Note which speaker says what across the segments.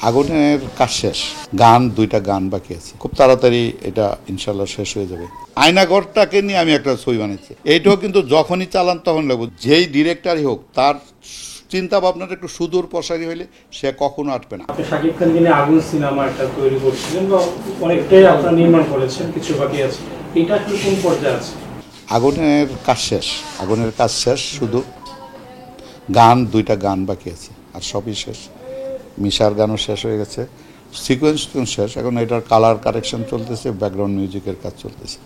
Speaker 1: আগুনের কাজ শেষ, গান দুইটা গান বাকি আছে, খুব তাড়াতাড়ি এটা ইনশাল্লাহ শেষ হয়ে যাবে। আয়নাঘরটাকে নিয়ে আমি একটা ছবি বানিয়েছি, এইটাও কিন্তু যখনই চালান তখন লাগবে, যেই ডিরেক্টরই হোক তার চিন্তা ভাবনাটা একটু সুদূর প্রসারী হইলে সে কখনো আটবে না।
Speaker 2: আপনি শাকিব খানকে নিয়ে আগুন সিনেমা একটা তৈরি করছিলেন বা অনেকটাই আপনারা নির্মাণ করেছেন, কিছু বাকি আছে, এটা আসলে কোন পর্যায়ে আছে?
Speaker 1: আগুনের কাজ শেষ, আগুনের কাজ শেষ, শুধু গান দুইটা গান বাকি আছে, আর সবই শেষ। মিশার গানও শেষ হয়ে গেছে, সিকোয়েন্স শেষ, এখন এটার কালার কারেকশন চলতেছে, ব্যাকগ্রাউন্ড মিউজিকের কাজ চলতেছে,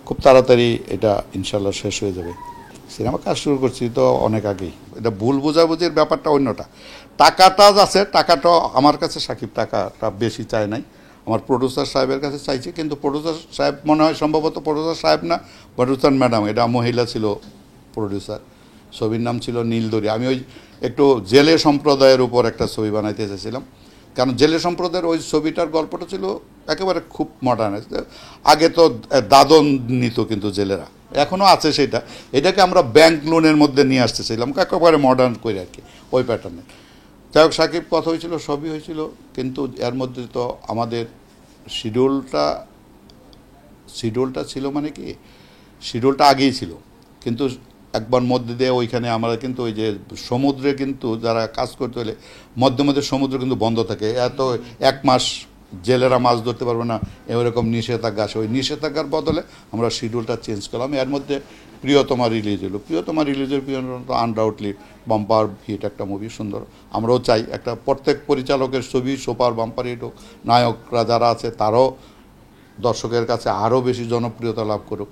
Speaker 1: খুব তাড়াতাড়ি এটা ইনশাল্লাহ শেষ হয়ে যাবে। সিনেমা কাজ শুরু করছি তো অনেক আগেই, এটা ভুল বোঝাবুঝির ব্যাপারটা অন্যটা। টাকাটা আছে, টাকাটা আমার কাছে সাকিব টাকাটা বেশি চায় নাই, আমার প্রডিউসার সাহেবের কাছে চাইছে, কিন্তু প্রডিউসার সাহেব মনে হয় সম্ভবত প্রডিউসার সাহেব না, প্রডিউসার ম্যাডাম, এটা মহিলা ছিল প্রডিউসার, ছবির নাম ছিল নীলদরি। আমি ওই একটু জেলে সম্প্রদায়ের উপর একটা ছবি বানাইতে চেয়েছিলাম, কারণ জেলে সম্প্রদায়ের ওই ছবিটার গল্পটা ছিল একেবারে খুব মডার্ন। আগে তো দাদন নিত কিন্তু জেলেরা, এখনও আছে সেটা, এটাকে আমরা ব্যাংক লোনের মধ্যে নিয়ে আসতেছিলাম একেবারে মডার্ন করে আর কি, ওই প্যাটার্নে। যাই হোক, সাকিব কথা হয়েছিল, সবই হয়েছিল, কিন্তু এর মধ্যে তো আমাদের শিডিউলটা ছিল, মানে কি শিডিউলটা আগেই ছিল, কিন্তু একবার মধ্যে দিয়ে ওইখানে আমরা কিন্তু ওই যে সমুদ্রে কিন্তু যারা কাজ করতে হলে মধ্যে মধ্যে সমুদ্র কিন্তু বন্ধ থাকে, এত এক মাস জেলেরা মাছ ধরতে পারবে না, এরকম নিষেধাজ্ঞা আসে। ওই নিষেধাজ্ঞার বদলে আমরা শিডিউলটা চেঞ্জ করলাম। এর মধ্যে প্রিয়তমা রিলিজ হলো, প্রিয়তমা রিলিজের তো আনডাউটলি বাম্পার হিট একটা মুভি, সুন্দর। আমরাও চাই একটা প্রত্যেক পরিচালকের ছবি সুপার বাম্পার হিট হোক, নায়করা যারা আছে তারাও দর্শকের কাছে আরও বেশি জনপ্রিয়তা লাভ করুক।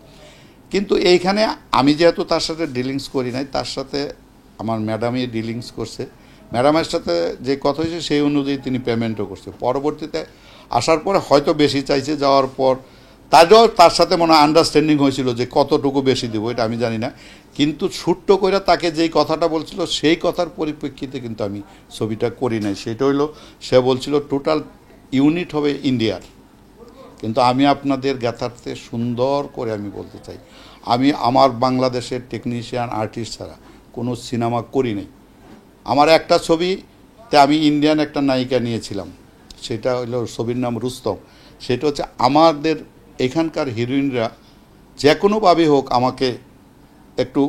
Speaker 1: কিন্তু এইখানে আমি যেহেতু তার সাথে ডিলিংস করি নাই, তার সাথে আমার ম্যাডামই ডিলিংস করছে, ম্যাডামের সাথে যে কথা হয়েছে সেই অনুযায়ী তিনি পেমেন্টও করছে। পরবর্তীতে আসার পরে হয়তো বেশি চাইছে, যাওয়ার পর তার সাথে মনে হয় আন্ডারস্ট্যান্ডিং হয়েছিল যে কতটুকু বেশি দেবো এটা আমি জানি না, কিন্তু ছোট্ট করে তাকে যেই কথাটা বলছিল সেই কথার পরিপ্রেক্ষিতে কিন্তু আমি ছবিটা করি নাই। সেটা হইলো, সে বলছিল টোটাল ইউনিট হবে ইন্ডিয়ার, কিন্তু আমি আপনাদের জ্ঞাতার্থে সুন্দর করে আমি বলতে চাই, আমি আমার বাংলাদেশের টেকনিশিয়ান আর্টিস্ট ছাড়া কোনো সিনেমা করি নাই। আমার একটা ছবিতে আমি ইন্ডিয়ান একটা নায়িকা নিয়েছিলাম, সেটা হলো ছবির নাম রুস্তম। সেটা হচ্ছে আমাদের এখানকার হিরোইনরা যে কোনোভাবে হোক আমাকে একটু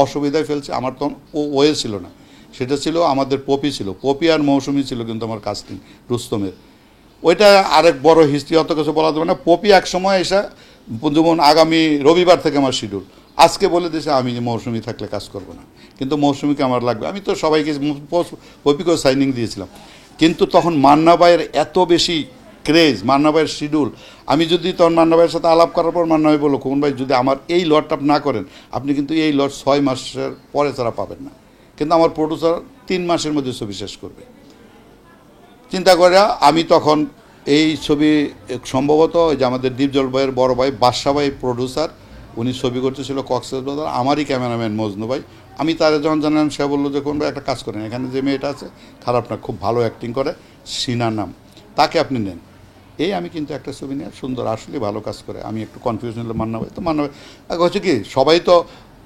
Speaker 1: অসুবিধায় ফেলছে, আমার তখন ওয়ে ছিল না, সেটা ছিল আমাদের পপি ছিল, পপি আর মৌসুমি ছিল কিন্তু আমার কাস্টিং রুস্তমের। ওইটা আরেক বড় হিস্ট্রি, অত কিছু বলা যাবে না। পপি এক সময় এসে, যেমন আগামী রবিবার থেকে আমার শিডিউল, আজকে বলে দিয়েছে আমি মৌসুমি থাকলে কাজ করব না, কিন্তু মৌসুমিকে আমার লাগবে। আমি তো সবাইকে পপিকেও সাইনিং দিয়েছিলাম, কিন্তু তখন মান্না ভাইয়ের এত বেশি ক্রেজ, মান্না ভাইয়ের শিডিউল, আমি যদি তখন মান্না ভাইয়ের সাথে আলাপ করার পর মান্না ভাই বললো, কোন ভাই যদি আমার এই লটটা না করেন আপনি কিন্তু এই লট 6 মাসের পরে ছাড়া পাবেন না, কিন্তু আমার প্রডিউসার 3 মাসের মধ্যে ছবি শেষ করবে। চিন্তা করে আমি তখন এই ছবি সম্ভবত ওই যে আমাদের দীপজল ভাইয়ের বড় ভাই বাদশা ভাই প্রডিউসার, উনি ছবি করতেছিল কক্সবাজার, আমারই ক্যামেরাম্যান মজনু ভাই। আমি তারা যখন জানলাম, সে বললো যে কোন ভাই একটা কাজ করেন, এখানে যে মেয়েটা আছে খারাপ না, খুব ভালো অ্যাক্টিং করে, সিনা নাম, তাকে আপনি নেন। এই আমি কিন্তু একটা ছবি নিয়ে সুন্দর, আসলে ভালো কাজ করে। আমি একটু কনফিউশন হলো, মান্না ভাই তো মান্না ভাই হচ্ছে কি, সবাই তো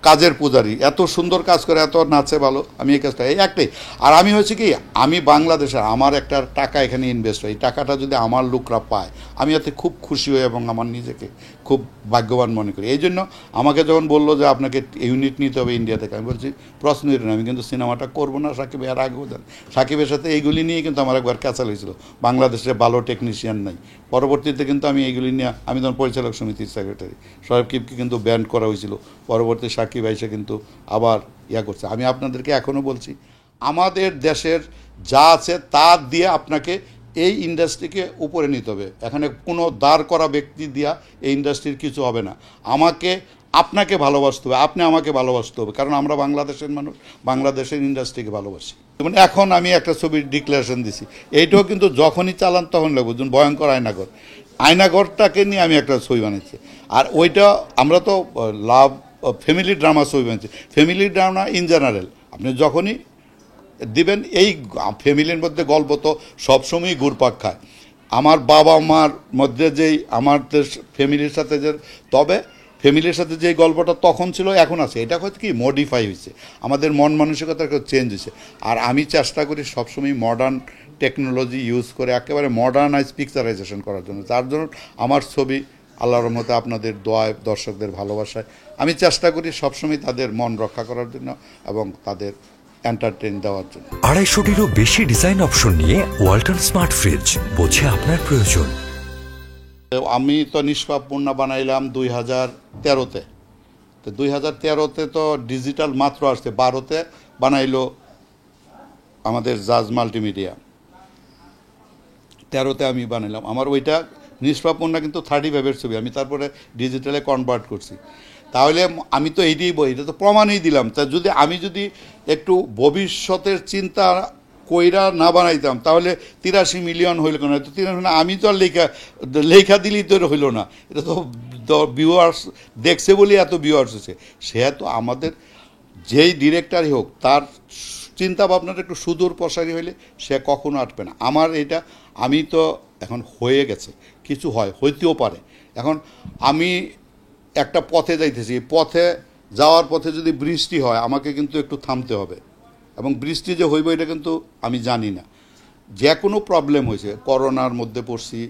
Speaker 1: কাজের পূজারি, এত সুন্দর কাজ করে, এত নাচে ভালো, আমি এই কাজটা এই একটাই। আর আমি হচ্ছে কি, আমি বাংলাদেশের, আমার একটা টাকা এখানে ইনভেস্ট হয়, এই টাকাটা যদি আমার লোকরা পায় আমি এতে খুব খুশি হই এবং আমার নিজেকে খুব ভাগ্যবান মনে করি। এই জন্য আমাকে যখন বললো যে আপনাকে ইউনিট নিতে হবে ইন্ডিয়া থেকে, আমি বলছি প্রশ্নই না, আমি কিন্তু সিনেমাটা করবো না। সাকিব এর আগেও দেন, সাকিবের সাথে এইগুলি নিয়ে কিন্তু আমার একবার ক্যাচাল হয়েছিল, বাংলাদেশে ভালো টেকনিশিয়ান নাই। পরবর্তীতে কিন্তু আমি এইগুলি নিয়ে, আমি তখন পরিচালক সমিতির সেক্রেটারি, সাকিবকে কিন্তু ব্যান করা হয়েছিল। পরবর্তী সাকিব এসে কিন্তু আবার করছে। আমি আপনাদেরকে এখনও বলছি, আমাদের দেশের যা আছে তা দিয়ে আপনাকে এই ইন্ডাস্ট্রিকে উপরে নিতে হবে। এখানে কোনো দাঁড় করা ব্যক্তি দিয়া এই ইন্ডাস্ট্রির কিছু হবে না। আপনাকে ভালোবাসতে হবে, আপনি আমাকে ভালোবাসতে হবে, কারণ আমরা বাংলাদেশের মানুষ, বাংলাদেশের ইন্ডাস্ট্রিকে ভালোবাসি। যেমন এখন আমি একটা ছবির ডিক্লারেশন দিছি, এইটাও কিন্তু যখনই চালান তখন লাগবে, যেমন ভয়ঙ্কর আয়নাঘরটাকে নিয়ে আমি একটা ছবি বানিয়েছি। আর ওইটা আমরা তো লাভ ফ্যামিলি ড্রামা ছবি বানিয়েছি, ফ্যামিলি ড্রামা ইন জেনারেল আপনি যখনই দিবেন, এই ফ্যামিলির মধ্যে গল্প তো সবসময়ই ঘুরপাক খায়। আমার বাবা মার মধ্যে যেই আমাদের ফ্যামিলির সাথে যে, তবে ফ্যামিলির সাথে যে গল্পটা তখন ছিল এখন আছে, এটা হয়তো কি মডিফাই হয়েছে, আমাদের মন মানসিকতা চেঞ্জ হয়েছে। আর আমি চেষ্টা করি সবসময় মডার্ন টেকনোলজি ইউজ করে একেবারে মডার্নাইজ পিকচারাইজেশন করার জন্য, যার জন্য আমার ছবি আল্লাহর রহমতে আপনাদের দোয়ায় দর্শকদের ভালোবাসায় আমি চেষ্টা করি সবসময় তাদের মন রক্ষা করার জন্য এবং তাদের এন্টারটেইন দেওয়ার জন্য।
Speaker 3: 250-টিরও বেশি ডিজাইন অপশন নিয়ে ওয়ালটন স্মার্ট ফ্রিজ, বোঝে আপনার প্রয়োজন।
Speaker 1: আমি তো নিষ্পাপ পূর্ণা বানাইলাম 2013-তে, তো 2013-তে তো ডিজিটাল মাত্র আসছে, 12-তে বানাইলো আমাদের জাজ মাল্টিমিডিয়া, 13-তে আমি বানাইলাম। আমার ওইটা নিষ্পাপ পূর্ণা কিন্তু 35-এর ছবি, আমি তারপরে ডিজিটালে কনভার্ট করছি। তাহলে আমি তো এইটাই বই, এটা তো প্রমাণই দিলাম। তা যদি আমি একটু ভবিষ্যতের চিন্তা কইরা না বানাইতাম তাহলে 83 মিলিয়ন হইল কেন? তো 83 আমি তো আর লেখা দিলেই তো হইল না, এটা তো ভিউয়ার্স দেখছে বলে এত ভিউয়ার্স হচ্ছে। সে তো আমাদের যেই ডিরেক্টরই হোক তার চিন্তা ভাবনাটা একটু সুদূর প্রসারী হইলে সে কখনো আটবে না। আমার এটা আমি তো এখন হয়ে গেছে, কিছু হইতেও পারে। এখন আমি একটা পথে যাইতেছি, পথে যাওয়ার পথে যদি বৃষ্টি হয় আমাকে কিন্তু একটু থামতে হবে, এবং বৃষ্টি যে হইব এটা কিন্তু আমি জানি না। যে কোনো প্রবলেম হয়েছে, করোনার মধ্যে পড়ছি,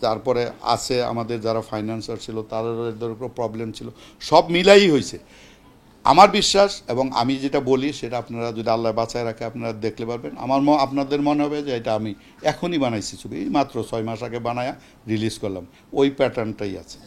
Speaker 1: তারপরে আছে আমাদের যারা ফাইন্যান্সার ছিল তাদের উপর প্রবলেম ছিল, সব মিলাই হয়েছে। আমার বিশ্বাস এবং আমি যেটা বলি সেটা আপনারা যদি আল্লাহ বাঁচায় রাখে আপনারা দেখলে পারবেন। আপনাদের মনে হবে যে এটা আমি এখনই বানাইছি ছবি, মাত্র 6 মাস আগে বানায়া রিলিজ করলাম, ওই প্যাটার্নটাই আছে।